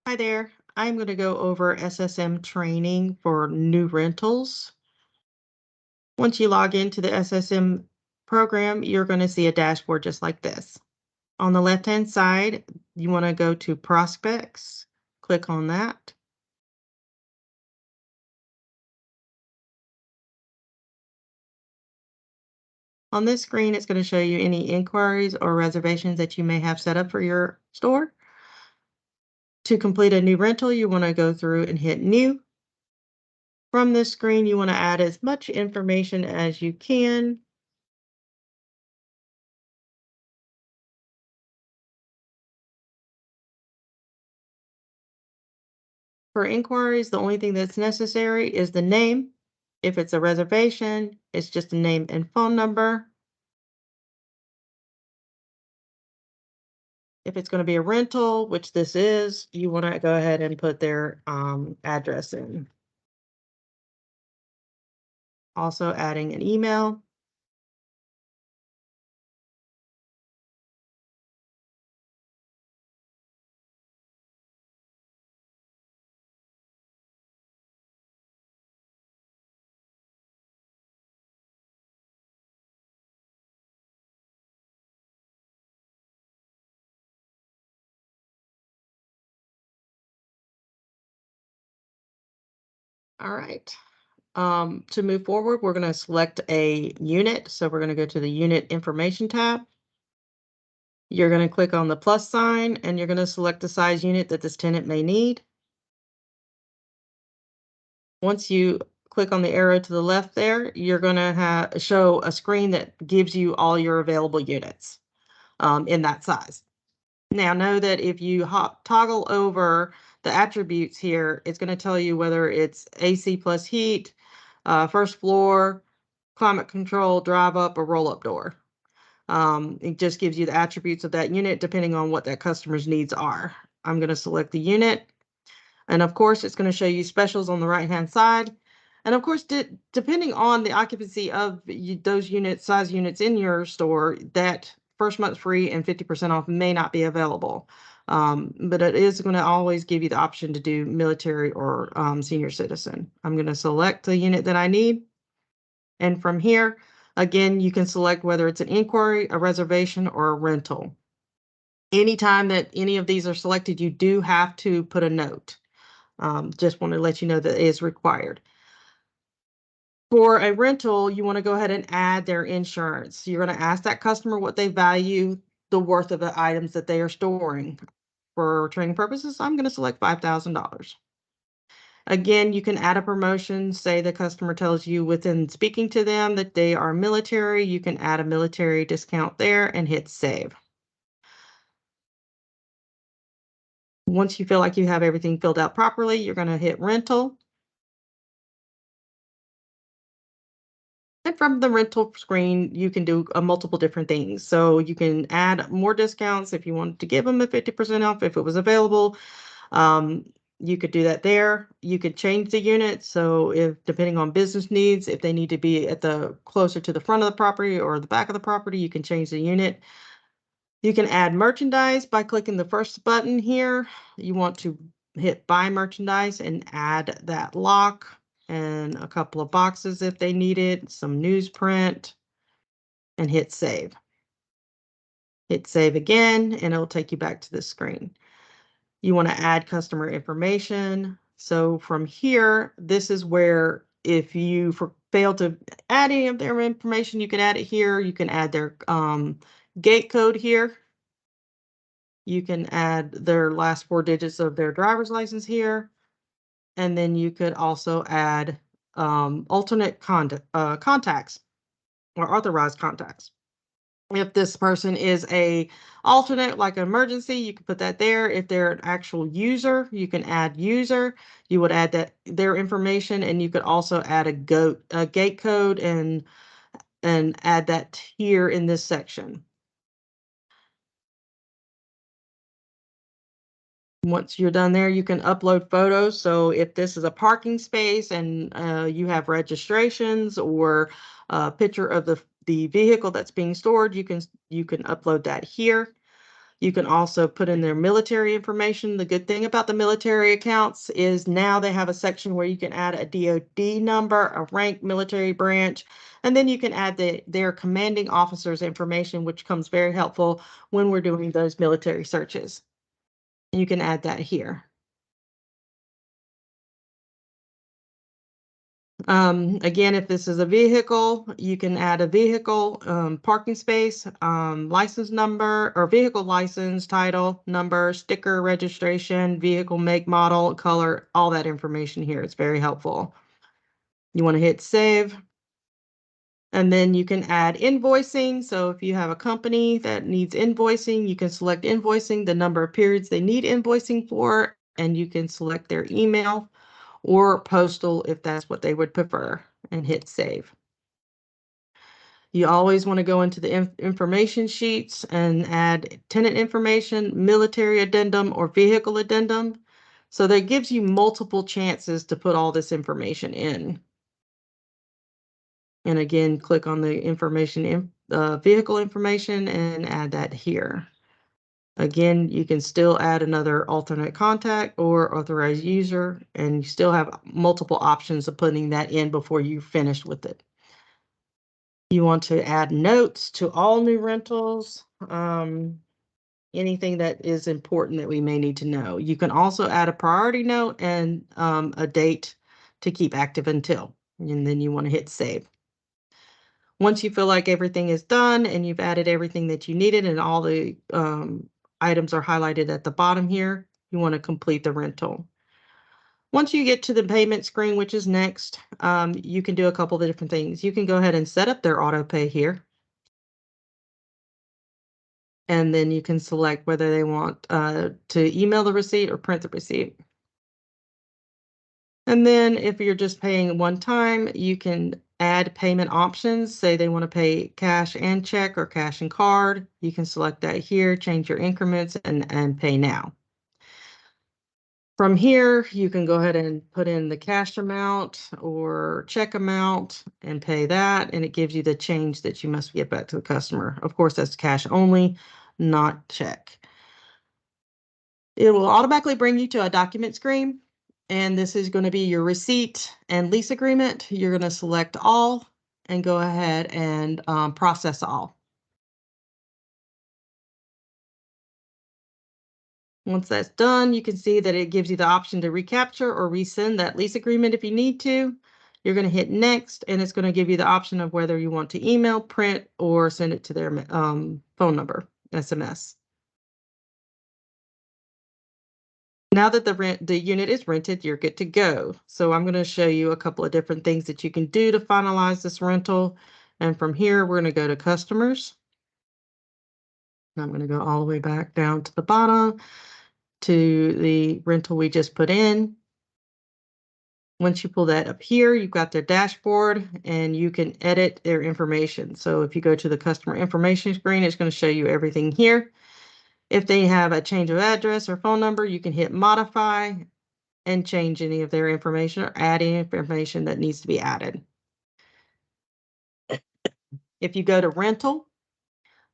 Hi there. I'm going to go over SSM training for new rentals. Once you log into the SSM program, you're going to see a dashboard just like this. On the left-hand side, you want to go to prospects, click on that. On this screen, it's going to show you any inquiries or reservations that you may have set up for your store. To complete a new rental, you want to go through and hit new. From this screen, you want to add as much information as you can. For inquiries, the only thing that's necessary is the name. If it's a reservation, it's just a name and phone number. If it's going to be a rental, which this is, you want to go ahead and put their address in. Also adding an email. All right. To move forward, we're going to select a unit. So we're going to go to the unit information tab. You're going to click on the plus sign and you're going to select the size unit that this tenant may need. Once you click on the arrow to the left there, you're going to show a screen that gives you all your available units in that size. Now, know that if you toggle over the attributes here, it's going to tell you whether it's AC plus heat, first floor, climate control, drive up, or roll up door. It just gives you the attributes of that unit depending on what that customer's needs are. I'm going to select the unit. And of course, it's going to show you specials on the right-hand side. And of course, depending on the occupancy of those size units in your store, that first month free and 50% off may not be available. But it is going to always give you the option to do military or senior citizen. I'm going to select the unit that I need. And from here, again, you can select whether it's an inquiry, a reservation, or a rental. Anytime that any of these are selected, you do have to put a note. Just want to let you know that it is required. For a rental, you want to go ahead and add their insurance. You're going to ask that customer what they value the worth of the items that they are storing. For training purposes, I'm going to select $5,000. Again, you can add a promotion. Say the customer tells you within speaking to them that they are military, you can add a military discount there and hit save. Once you feel like you have everything filled out properly, you're going to hit rental. And from the rental screen, you can do multiple different things. So you can add more discounts if you wanted to give them a 50% off if it was available. You could do that there. You could change the unit. So if depending on business needs, if they need to be at the closer to the front of the property or the back of the property, you can change the unit. You can add merchandise by clicking the first button here. You want to hit buy merchandise and add that lock and a couple of boxes if they need it, some newsprint, and hit save. Hit save again, and it'll take you back to the screen. You want to add customer information. So from here, this is where if you fail to add any of their information, you can add it here. You can add their gate code here. You can add their last 4 digits of their driver's license here. And then you could also add alternate contacts or authorized contacts. If this person is a alternate, like an emergency, you can put that there. If they're an actual user, you can add user. You would add their information, and you could also add a gate code and add that here in this section. Once you're done there, you can upload photos. So if this is a parking space and you have registrations or a picture of the vehicle that's being stored, you can upload that here. You can also put in their military information. The good thing about the military accounts is now they have a section where you can add a DoD number, a rank, military branch, and then you can add their commanding officer's information, which comes very helpful when we're doing those military searches. You can add that here. Again, if this is a vehicle, you can add a vehicle, parking space, license number or vehicle license, title, number, sticker, registration, vehicle make, model, color, all that information here. It's very helpful. You want to hit save. And then you can add invoicing. So if you have a company that needs invoicing, you can select invoicing, the number of periods they need invoicing for, and you can select their email or postal if that's what they would prefer, and hit save. You always want to go into the information sheets and add tenant information, military addendum, or vehicle addendum. So that gives you multiple chances to put all this information in. And again, click on the information, vehicle information, and add that here. Again, you can still add another alternate contact or authorized user, and you still have multiple options of putting that in before you finish with it. You want to add notes to all new rentals, anything that is important that we may need to know. You can also add a priority note and a date to keep active until, and then you want to hit save. Once you feel like everything is done and you've added everything that you needed and all the items are highlighted at the bottom here, you want to complete the rental. Once you get to the payment screen, which is next, you can do a couple of different things. You can go ahead and set up their auto pay here. And then you can select whether they want to email the receipt or print the receipt. And then if you're just paying one time, you can add payment options. Say they want to pay cash and check or cash and card. You can select that here, change your increments, and pay now. From here, you can go ahead and put in the cash amount or check amount and pay that, and it gives you the change that you must get back to the customer. Of course, that's cash only, not check. It will automatically bring you to a document screen, and this is going to be your receipt and lease agreement. You're going to select all and go ahead and process all. Once that's done, you can see that it gives you the option to recapture or resend that lease agreement if you need to. You're going to hit next, and it's going to give you the option of whether you want to email, print, or send it to their phone number, SMS. Now that the unit is rented, you're good to go. So I'm going to show you a couple of different things that you can do to finalize this rental. And from here, we're going to go to customers. I'm going to go all the way back down to the bottom to the rental we just put in. Once you pull that up here, you've got their dashboard and you can edit their information. So if you go to the customer information screen, it's going to show you everything here. If they have a change of address or phone number, you can hit modify and change any of their information or add any information that needs to be added. If you go to rental,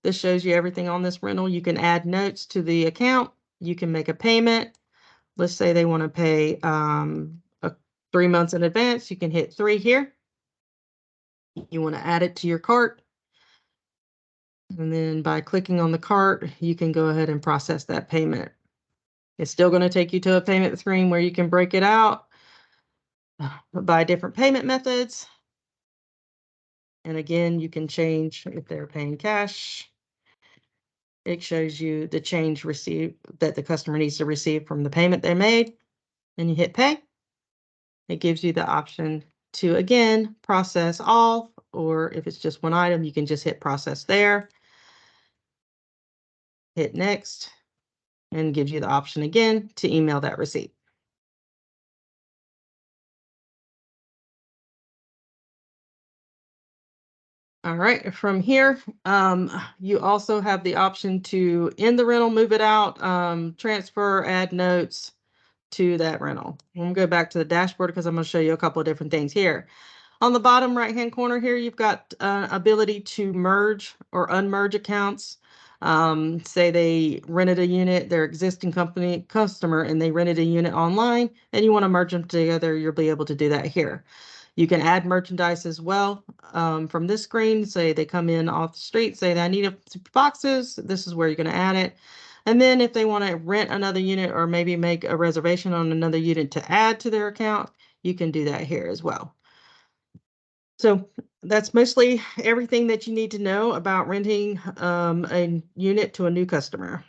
this shows you everything on this rental. You can add notes to the account. You can make a payment. Let's say they want to pay 3 months in advance. You can hit 3 here. You want to add it to your cart. And then by clicking on the cart, you can go ahead and process that payment. It's still going to take you to a payment screen where you can break it out by different payment methods. And again, you can change if they're paying cash. It shows you the change received that the customer needs to receive from the payment they made. And you hit pay. It gives you the option to, again, process all, or if it's just one item, you can just hit process there. Hit next, and gives you the option again to email that receipt. All right, from here, you also have the option to end the rental, move it out, transfer, add notes to that rental. I'm gonna go back to the dashboard because I'm gonna show you a couple of different things here. On the bottom right-hand corner here, you've got ability to merge or unmerge accounts. Say they rented a unit, their existing customer, and they rented a unit online, and you want to merge them together, you'll be able to do that here. You can add merchandise as well from this screen. Say they come in off the street, say I need some boxes. This is where you're going to add it. And then if they want to rent another unit or maybe make a reservation on another unit to add to their account, you can do that here as well. So that's mostly everything that you need to know about renting a unit to a new customer.